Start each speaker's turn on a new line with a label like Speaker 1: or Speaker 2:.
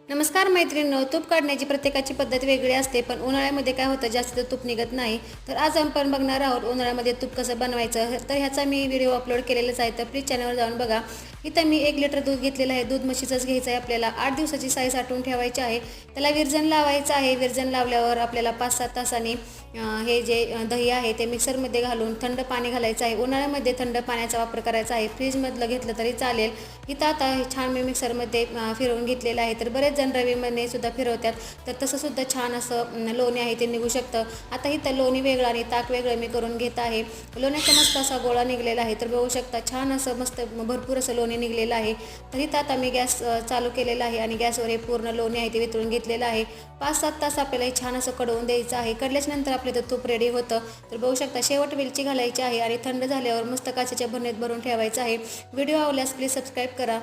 Speaker 1: नमस्कार मैत्रिणींनो, तूप काढण्याची प्रत्येकाची पद्धत वेगळी असते, पण उन्हाळ्यामध्ये काय होतं, जास्त तूप निघत नाही. तर आज आपण बघणार आहोत उन्हाळ्यामध्ये तूप कसं बनवायचं. तर ह्याचा मी व्हिडिओ अपलोड केलेलाच आहे, तर प्लीज चॅनलवर जाऊन बघा. इथं मी 1 लिटर दूध घेतलेलं आहे. दूध म्हशीचंच घ्यायचं आहे आपल्याला. 8 दिवसाची साई साठवून ठेवायची आहे. त्याला विरजण लावायचं आहे. विरजण लावल्यावर आपल्याला 5-7 तासांनी हे जे दही आहे ते मिक्सरमध्ये घालून थंड पाणी घालायचं आहे. उन्हाळ्यामध्ये थंड पाण्याचा वापर करायचा आहे. फ्रीजमधलं घेतलं तरी चालेल. इथं आता हे छान मी मिक्सरमध्ये फिरवून घेतलेलं आहे. तर बरेच जण रवीमध्ये सुद्धा फिरवतात, तर तसं सुद्धा छान असं लोणी आहे ते निघू शकतं. आता इथं लोणी वेगळं आणि ताक वेगळं मी करून घेत आहे. लोण्याचा मस्त असा गोळा निघलेला आहे, तर बघू शकता छान असं मस्त भरपूर असं लोणी निघलेलं आहे. तर इथं आता मी गॅस चालू केलेला आहे आणि गॅसवर हे पूर्ण लोणी आहे ते वितळून घेतलेलं आहे. 5-7 तास आपल्याला हे छान असं कडवून द्यायचं आहे. कडल्याच्या नंतर आपलं ते तूप रेडी होतं. तर बघू शकता शेवट वेलची घालायची आहे आणि थंड झाल्यावर मस्त काचेच्या भरणीत भरून ठेवायचं आहे. व्हिडिओ आवडल्यास प्लीज सबस्क्राईब करा.